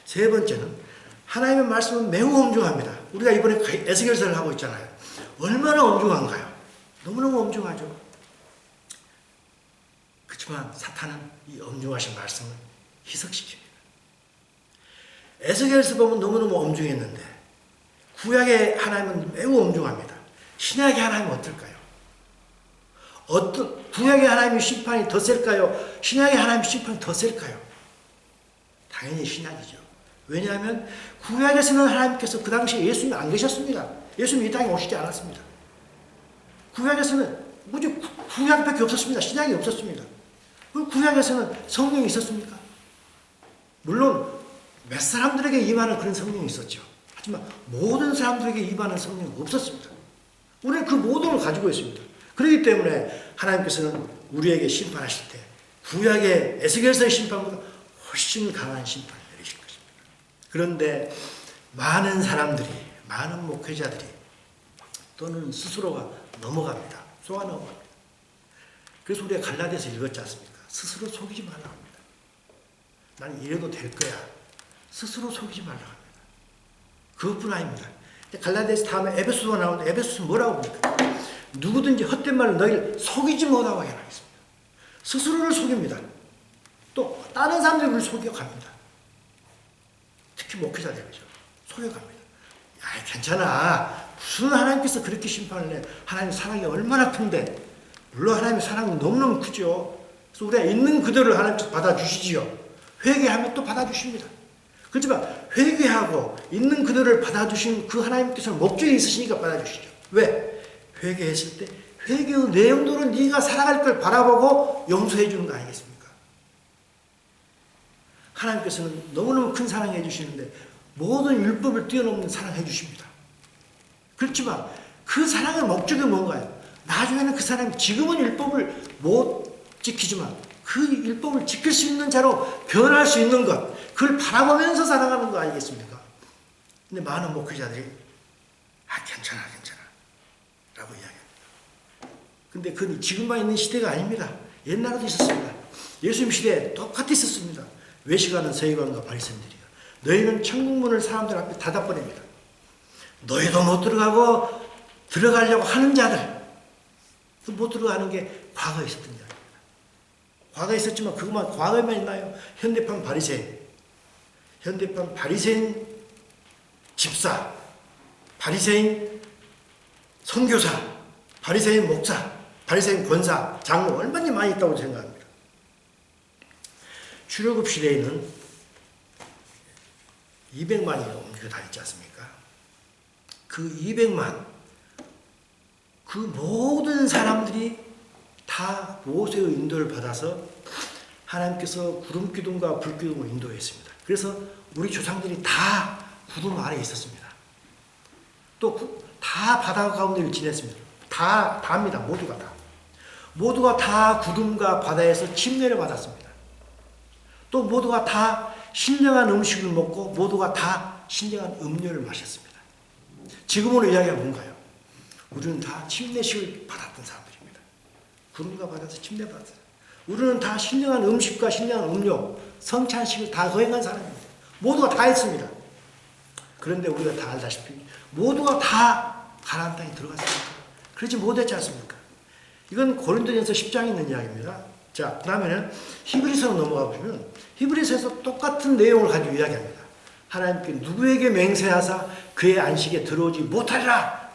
세 번째는 하나님의 말씀은 매우 엄중합니다. 우리가 이번에 에스겔서를 하고 있잖아요. 얼마나 엄중한가요? 너무너무 엄중하죠. 그렇지만 사탄은 이 엄중하신 말씀을 희석시킵니다. 에스겔서 보면 너무너무 엄중했는데 구약의 하나님은 매우 엄중합니다. 신약의 하나님은 어떨까요? 구약의 하나님의 심판이 더 셀까요? 신약의 하나님의 심판이 더 셀까요? 당연히 신약이죠. 왜냐하면 구약에서는 하나님께서 그 당시에 예수님이 안 계셨습니다. 예수님이 이 땅에 오시지 않았습니다. 구약에서는 무지 구약밖에 없었습니다. 신약이 없었습니다. 구약에서는 성령이 있었습니까? 물론 몇 사람들에게 임하는 그런 성령이 있었죠. 하지만 모든 사람들에게 임하는 성령은 없었습니다. 우리는 그 모든 걸 가지고 있습니다. 그렇기 때문에 하나님께서는 우리에게 심판하실 때 구약의 에스겔서의 심판보다 훨씬 강한 심판을 내리실 것입니다. 그런데 많은 많은 목회자들이 또는 스스로가 넘어갑니다. 속아 넘어갑니다. 그래서 우리가 갈라디아서 읽었지 않습니까? 스스로 속이지 말라고 합니다. 난 이래도 될 거야. 스스로 속이지 말라고 합니다. 그것뿐 아닙니다. 갈라디아서 다음에 에베소서가 나오는데 에베소서는 뭐라고 합니까? 누구든지 헛된 말로 너희를 속이지 못하고 해라 했습니다. 스스로를 속입니다. 또 다른 사람들을 속여갑니다. 특히 목회자들이죠. 속여갑니다. 야, 괜찮아. 무슨 하나님께서 그렇게 심판을 해. 하나님 사랑이 얼마나 큰데. 물론 하나님의 사랑은 너무너무 크죠. 그래서 우리가 있는 그대로 하나님께서 받아주시지요. 회개하면 또 받아주십니다. 그렇지만 회개하고 있는 그대로를 받아주신 그 하나님께서는 목적이 있으시니까 받아주시죠. 왜? 회개했을 때 회개의 내용도로 네가 살아갈 걸 바라보고 용서해 주는 거 아니겠습니까? 하나님께서는 너무너무 큰 사랑해 주시는데 모든 율법을 뛰어넘는 사랑해 주십니다. 그렇지만 그 사랑의 목적이 뭔가요? 나중에는 그 사람이 지금은 율법을 못 지키지만 그 율법을 지킬 수 있는 자로 변할 수 있는 것, 그걸 바라보면서 살아가는 거 아니겠습니까? 근데 많은 목회자들이 괜찮아 라고 이야기합니다. 근데 그건 지금만 있는 시대가 아닙니다. 옛날에도 있었습니다. 예수님 시대에 똑같이 있었습니다. 외식하는 서기관과 바리새인들이요. 너희는 천국문을 사람들 앞에 닫아버립니다. 너희도 못 들어가고 들어가려고 하는 자들, 못 들어가는 게 과거에 있었던 자입니다. 과거에 있었지만 그것만 과거에만 있나요? 현대판 바리새인, 현대판 바리새인 집사, 바리새인 선교사, 바리새인 목사, 바리새인 권사, 장로 얼마나 많이 있다고 생각합니다. 출애굽 시대에는 200만이 옮겨 다녔지 않습니까? 그 200만, 그 모든 사람들이 다 모세의 인도를 받아서 하나님께서 구름 기둥과 불 기둥으로 인도했습니다. 그래서 우리 조상들이 다 구름 아래에 있었습니다. 또 다 바다 가운데 지냈습니다. 다입니다. 모두가 다. 모두가 다 구름과 바다에서 침례를 받았습니다. 또 모두가 다 신령한 음식을 먹고 모두가 다 신령한 음료를 마셨습니다. 지금으로 이야기하면 뭔가요? 우리는 다 침례식을 받았던 사람들입니다. 구름과 바다에서 침례 받았어요. 우리는 다 신령한 음식과 신령한 음료, 성찬식을 다 거행한 사람입니다. 모두가 다 했습니다. 그런데 우리가 다 알다시피 모두가 다 가나안 땅에 들어갔습니까? 그러지 못했지 않습니까? 이건 고린도전서 10장에 있는 이야기입니다. 자, 그 다음에는 히브리서로 넘어가 보시면 히브리서에서 똑같은 내용을 가지고 이야기합니다. 하나님께 누구에게 맹세하사 그의 안식에 들어오지 못하리라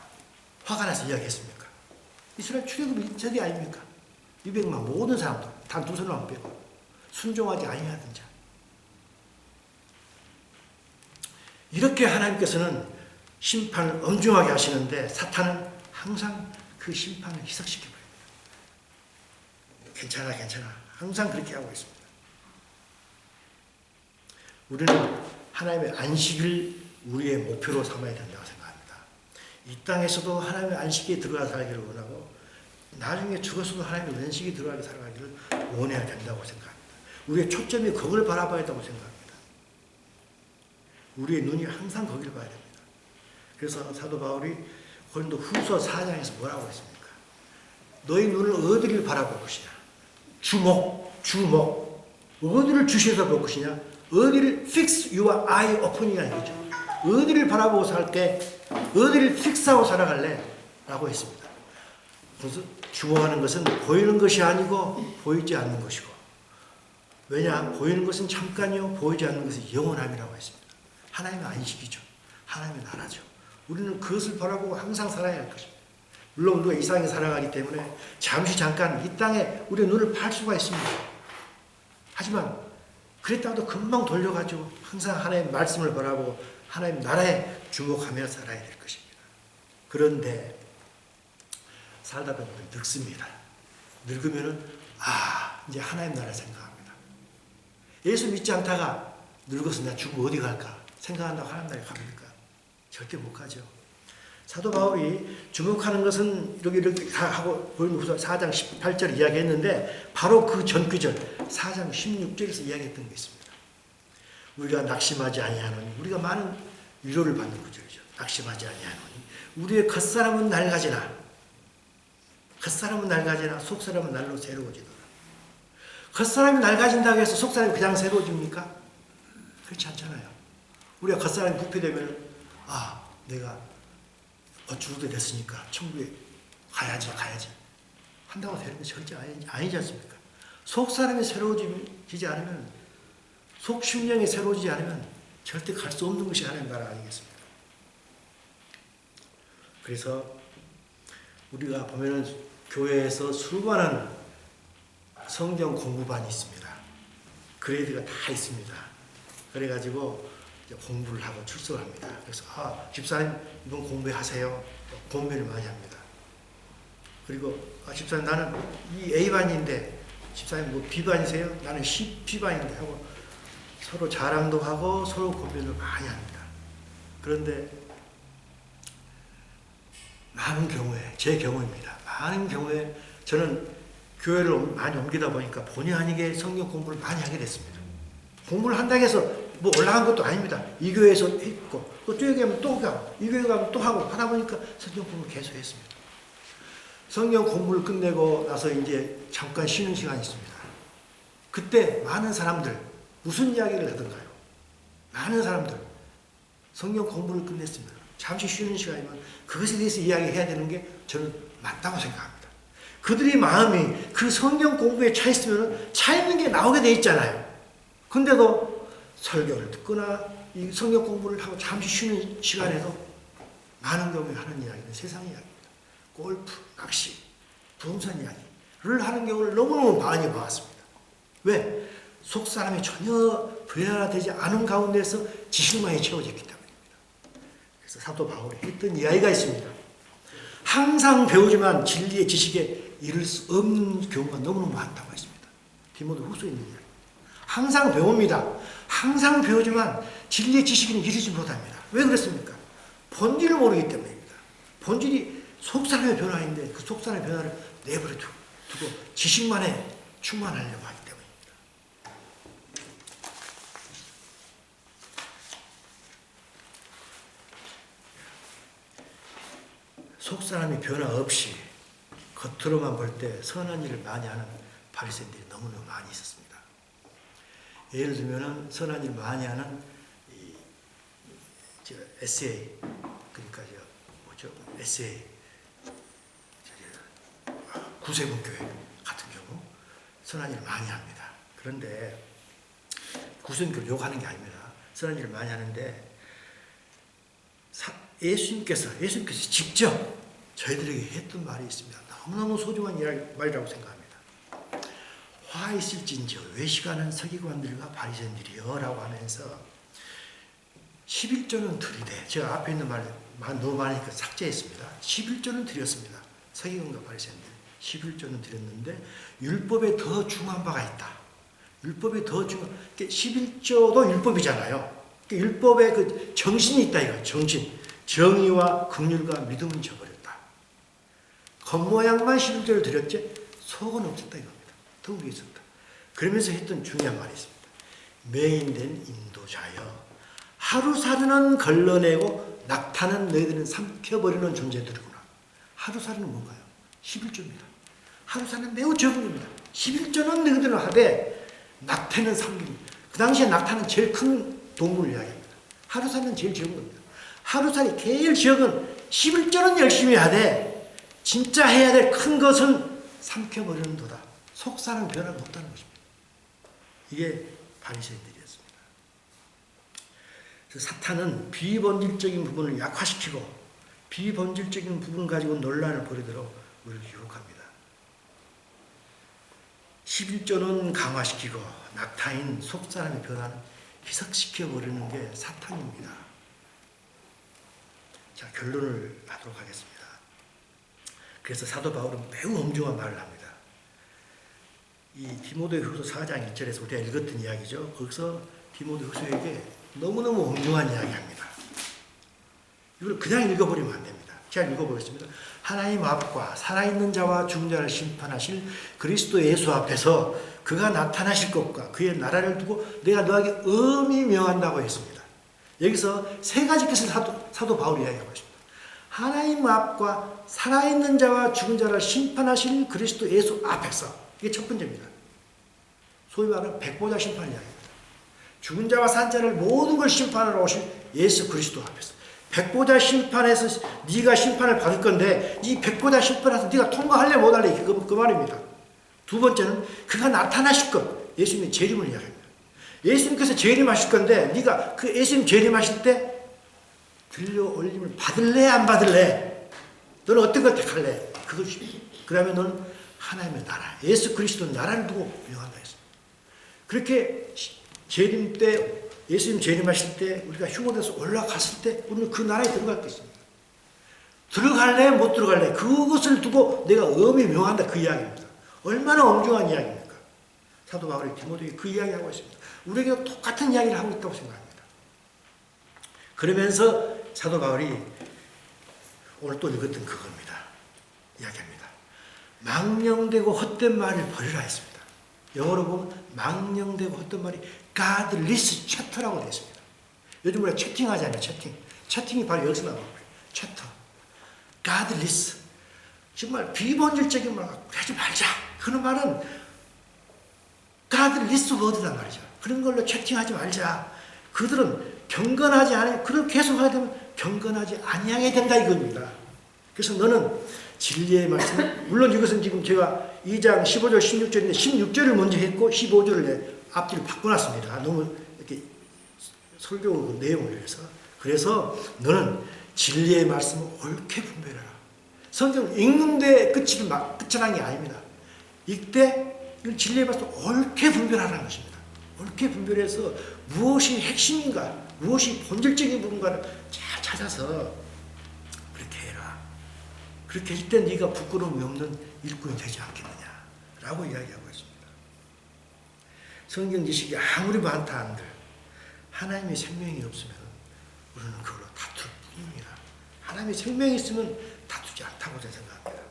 화가 나서 이야기했습니까? 이스라엘 출애굽 저기 아닙니까? 200만 모든 사람들 단 두 사람만 빼고 순종하지 아니하던 자. 이렇게 하나님께서는 심판을 엄중하게 하시는데 사탄은 항상 그 심판을 희석시켜버립니다. 괜찮아. 항상 그렇게 하고 있습니다. 우리는 하나님의 안식을 우리의 목표로 삼아야 된다고 생각합니다. 이 땅에서도 하나님의 안식에 들어가 살기를 원하고 나중에 죽어서도 하나님의 안식에 들어가게 살아가기를 원해야 된다고 생각합니다. 우리의 초점이 그걸 바라봐야 한다고 생각합니다. 우리의 눈이 항상 거기를 봐야 됩니다. 그래서 사도 바울이 고린도 후서 4장에서 뭐라고 했습니까? 너희 눈을 어디를 바라볼 것이냐? 주목. 어디를 주시해서 볼 것이냐? 어디를 fix your eye upon이냐 이거죠. 어디를 바라보고 살 때 어디를 픽스하고 살아갈래? 라고 했습니다. 그래서 주목하는 것은 보이는 것이 아니고 보이지 않는 것이고, 왜냐? 보이는 것은 잠깐이요 보이지 않는 것은 영원함이라고 했습니다. 하나님의 안식이죠. 하나님의 나라죠. 우리는 그것을 바라보고 항상 살아야 할 것입니다. 물론 우리가 이 세상에 살아가기 때문에 잠깐 이 땅에 우리의 눈을 팔 수가 있습니다. 하지만 그랬다가도 금방 돌려가지고 항상 하나님의 말씀을 바라보고 하나님 나라에 주목하며 살아야 될 것입니다. 그런데 살다 보면 늙습니다. 늙으면은 이제 하나님 나라 생각합니다. 예수 믿지 않다가 늙어서 나 죽으면 어디 갈까 생각한다고 하나님 나라에 갑니까? 절대 못 가죠. 사도 바울이 주목하는 것은 이렇게 다 하고 고린도후서 4장 18절 이야기했는데 바로 그 전구절 4장 16절에서 이야기했던 게 있습니다. 우리가 낙심하지 아니하노니 우리가 많은 위로를 받는 구절이죠. 낙심하지 아니하노니 우리의 겉사람은 낡아지나 속사람은 날로 새로워지더라. 겉사람이 낡아진다고 해서 속사람이 그냥 새로워집니까? 그렇지 않잖아요. 우리가 겉사람이 부패되면 내가 죽게 됐으니까 천국에 가야지 한다고 되는 게 절대 아니지 않습니까? 속사람이 새로워지지 않으면, 속심령이 새로워지지 않으면 절대 갈 수 없는 것이 하나님 나라 아니겠습니까? 그래서 우리가 보면은 교회에서 수많은 성경 공부반이 있습니다. 그레이드가 다 있습니다. 그래가지고 이제 공부를 하고 출석을 합니다. 그래서 집사님 이번 공부하세요. 공부를 많이 합니다. 그리고 집사님 나는 이 A반인데 집사님 뭐 B반이세요? 나는 B반인데 하고 서로 자랑도 하고 서로 고민을 많이 합니다. 그런데 많은 경우에, 제 경우입니다. 많은 경우에 저는 교회를 많이 옮기다 보니까 본의 아니게 성경 공부를 많이 하게 됐습니다. 공부를 한다고 해서 뭐 올라간 것도 아닙니다. 이 교회에서 했고 또 저기 가면 또 가고 이 교회 가면 또 하고 하다 보니까 성경 공부를 계속 했습니다. 성경 공부를 끝내고 나서 이제 잠깐 쉬는 시간이 있습니다. 그때 많은 사람들 무슨 이야기를 하던가요? 많은 사람들 성경 공부를 끝냈습니다. 잠시 쉬는 시간이면 그것에 대해서 이야기해야 되는 게 저는 맞다고 생각합니다. 그들의 마음이 그 성경 공부에 차 있으면 차 있는 게 나오게 돼 있잖아요. 근데도 설교를 듣거나 이 성경 공부를 하고 잠시 쉬는 시간에도 많은 경우에 하는 이야기는 세상 이야기입니다. 골프, 낚시, 부동산 이야기를 하는 경우를 너무너무 많이 봐왔습니다. 왜? 속사람이 전혀 변화되지 않은 가운데서 지식만이 채워졌기 때문입니다. 그래서 사도 바울이 했던 이야기가 있습니다. 항상 배우지만 진리의 지식에 이를 수 없는 경우가 너무너무 많다고 했습니다. 디모데 후서에 있는 이야기. 항상 배웁니다. 항상 배우지만 진리의 지식에는 이르지 못합니다. 왜 그렇습니까? 본질을 모르기 때문입니다. 본질이 속사람의 변화인데 그 속사람의 변화를 내버려 두고 지식만에 충만하려고 하기 때문입니다. 속사람이 변화 없이 겉으로만 볼 때 선한 일을 많이 하는 바리새인들이 너무너무 많이 있었습니다. 예를 들면은 선한 일 많이 하는 SA 그러니까 SA 구세군교회 같은 경우 선한 일을 많이 합니다. 그런데 구세군교를 욕하는 게 아닙니다. 선한 일을 많이 하는데 예수님께서 직접 저희들에게 했던 말이 있습니다. 너무너무 소중한 말이라고 생각합니다. 화 있을진저 외식하는 서기관들과 바리새인들이여 라고 하면서 11조는 드리되, 제가 앞에 있는 말 너무 많으니까 삭제했습니다. 11조는 드렸습니다. 서기관과 바리새인들 11조는 드렸는데 율법에 더 중요한 바가 있다. 율법에 더 중요한, 11조도 율법이잖아요. 율법에 그 정신이 있다 이거. 정신, 정의와 긍휼과 믿음은 저버렸다. 겉모양만 11조를 드렸지 속은 없었다 이겁니다. 덩어리 있었다. 그러면서 했던 중요한 말이 있습니다. 맹인된 인도자여 하루살이는 걸러내고 낙타는 너희들은 삼켜버리는 존재들이구나. 하루살이는 뭔가요? 11조입니다. 하루살이는 매우 적은 겁니다. 11조는 너희들은 하되 낙타는 삼깁니다. 그 당시에 낙타는 제일 큰 동물을 이야기합니다. 하루살이는 제일 적은 겁니다. 하루살이 제일 적은 11조는 열심히 하되 진짜 해야 될 큰 것은 삼켜버리는 도다. 속사는 변화가 없다는 것입니다. 이게 바리새인들이었습니다. 그래서 사탄은 비본질적인 부분을 약화시키고 비본질적인 부분을 가지고 논란을 벌이도록 우리를 유혹합니다. 11조는 강화시키고 낙타인 속사람의 변화는 희석시켜버리는 게 사탄입니다. 자, 결론을 하도록 하겠습니다. 그래서 사도 바울은 매우 엄중한 말을 합니다. 이 디모데후서 4장 1절에서 우리가 읽었던 이야기죠. 거기서 디모데후서에게 너무너무 엄중한 이야기합니다. 이걸 그냥 읽어버리면 안 됩니다. 제가 읽어보겠습니다. 하나님 앞과 살아있는 자와 죽은 자를 심판하실 그리스도 예수 앞에서 그가 나타나실 것과 그의 나라를 두고 내가 너에게 엄히 명한다고 했습니다. 여기서 세 가지 것을 사도 바울이 이야기하고 있습니다. 하나님 앞과 살아있는 자와 죽은 자를 심판하실 그리스도 예수 앞에서, 이게 첫 번째입니다. 소위 말하는 백보자 심판 이야기입니다. 죽은 자와 산 자를 모든 걸 심판하러 오신 예수 그리스도 앞에서, 백보자 심판에서 네가 심판을 받을 건데 이 백보자 심판에서 네가 통과할래 못할래, 그 말입니다. 두 번째는 그가 나타나실 것, 예수님의 재림을 이야기합니다. 예수님께서 재림하실 건데 네가 그 예수님 재림하실 때 들려 올림을 받을래 안 받을래? 너는 어떤 걸 택할래? 그것이. 그러면 너는 하나님의 나라, 예수 그리스도 나라를 두고 운영한다 했습니다. 그렇게 재림 때, 예수님 재림하실 때 우리가 휴거돼서 올라갔을 때 우리는 그 나라에 들어갈 것입니다. 들어갈래 못 들어갈래? 그것을 두고 내가 엄히 명한다, 그 이야기입니다. 얼마나 엄중한 이야기입니까? 사도 바울이 디모데에게 그 이야기하고 있습니다. 우리에게 똑같은 이야기를 하고 있다고 생각합니다. 그러면서 사도 바울이 오늘 또 읽었던 그겁니다. 이야기합니다. 망령되고 헛된 말을 버리라 했습니다. 영어로 보면 망령되고 헛된 말이 godless chatter라고 되어 있습니다. 요즘 우리가 채팅하잖아요. 채팅이 바로 여기서 나온 거예요. chatter. godless. 정말 비본질적인 말 하지 말자. 그런 말은 godless word란 말이죠. 그런 걸로 채팅하지 말자. 그들은 경건하지 않아요. 그걸 계속 하게 되면 경건하지 아니하게 된다 이겁니다. 그래서 너는 진리의 말씀, 물론 이것은 지금 제가 2장 15절 16절인데 16절을 먼저 했고 15절을 앞뒤를 바꿔놨습니다. 너무 이렇게 설교 내용을 위해서. 그래서 너는 진리의 말씀을 옳게 분별해라. 성경 읽는데 끝이라는 게 아닙니다. 읽되 진리의 말씀을 옳게 분별하라는 것입니다. 옳게 분별해서 무엇이 핵심인가, 무엇이 본질적인 부분가를 잘 찾아서 그렇게 해라. 그렇게 할 때 네가 부끄러움이 없는 일꾼이 되지 않겠느냐라고 이야기하고 있습니다. 성경 지식이 아무리 많다 한들 하나님의 생명이 없으면 우리는 그걸로 다툴 뿐입니다. 하나님의 생명이 있으면 다투지 않다고 저는 생각합니다.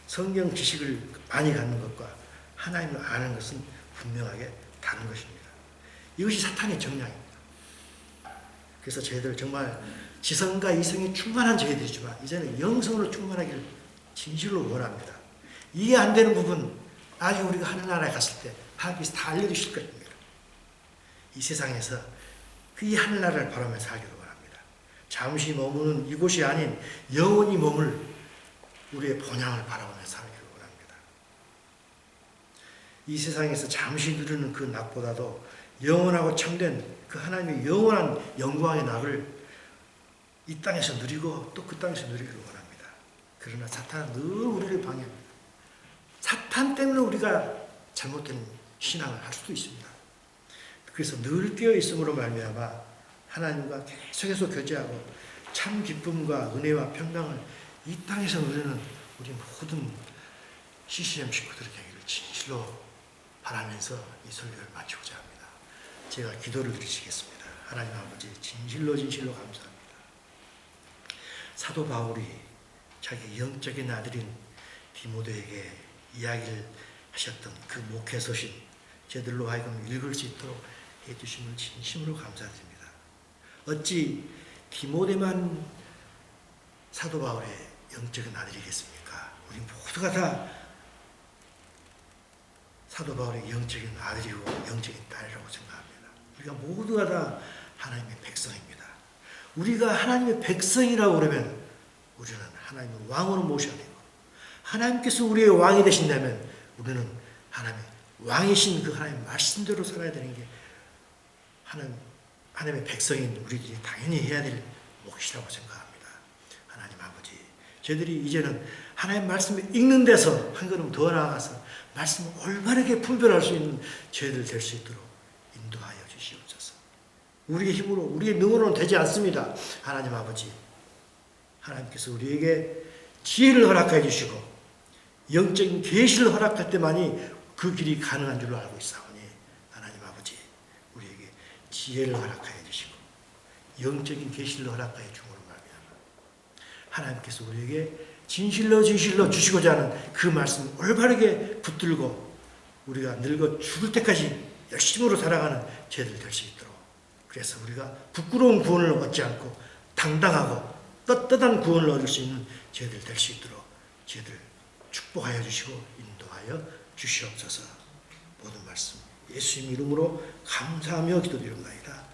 성경 지식을 많이 갖는 것과 하나님을 아는 것은 분명하게 다른 것입니다. 이것이 사탄의 정량입니다. 그래서 저희들 정말 지성과 이성이 충만한 저희들이지만 이제는 영성으로 충만하기를 진실로 원합니다. 이해 안 되는 부분 나중에 우리가 하늘나라에 갔을 때 하나님께서 다 알려주실 것입니다. 이 세상에서 이 하늘나라를 바라며 살기를 원합니다. 잠시 머무는 이곳이 아닌 영원히 머물 우리의 본향을 바라보며 살기를 원합니다. 이 세상에서 잠시 누리는 그 낙보다도 영원하고 참된 그 하나님의 영원한 영광의 낙을 이 땅에서 누리고 또 그 땅에서 누리기를 원합니다. 그러나 사탄은 늘 우리를 방해합니다. 사탄 때문에 우리가 잘못된 신앙을 할 수도 있습니다. 그래서 늘 깨어 있음으로 말미암아 하나님과 계속해서 교제하고 참 기쁨과 은혜와 평강을 이 땅에서 누리는 우리 모든 CCM 식구들의 되기를 진실로 바라면서 이 설교를 마치고자 합니다. 제가 기도를 드리시겠습니다. 하나님 아버지, 진실로 감사합니다. 사도 바울이 자기 영적인 아들인 디모데에게 이야기를 하셨던 그 목회 서신 저들로 하여금 읽을 수 있도록 해주심을 진심으로 감사드립니다. 어찌 디모데만 사도 바울의 영적인 아들이겠습니까? 우리 모두가 다 사도 바울의 영적인 아들이고 영적인 딸이라고 생각합니다. 우리가 모두가 다 하나님의 백성입니다. 우리가 하나님의 백성이라고 그러면 우리는 하나님의 왕으로 모셔야 되고 하나님께서 우리의 왕이 되신다면 우리는 하나님의 왕이신 그 하나님의 말씀대로 살아야 되는 게 하나님의 백성인 우리들이 당연히 해야 될 몫이라고 생각합니다. 하나님 아버지, 저희들이 이제는 하나님 말씀을 읽는 데서 한 걸음 더 나아가서 말씀을 올바르게 분별할 수 있는 저희들 될 수 있도록 인도하여 주시옵소서. 우리의 힘으로, 우리의 능으로는 되지 않습니다. 하나님 아버지, 하나님께서 우리에게 지혜를 허락해 주시고 영적인 계시를 허락할 때만이 그 길이 가능한 줄로 알고 있사오니 하나님 아버지, 우리에게 지혜를 허락하여 주시고 영적인 계시를 허락하여 주므로 말미암아 하나님께서 우리에게 진실로 주시고자 하는 그 말씀을 올바르게 붙들고 우리가 늙어 죽을 때까지 열심으로 살아가는 죄들 될 수 있도록 그래서 우리가 부끄러운 구원을 얻지 않고 당당하고 떳떳한 구원을 얻을 수 있는 저희들 될 수 있도록 저희들 축복하여 주시고 인도하여 주시옵소서. 모든 말씀 예수님 이름으로 감사하며 기도드립니다.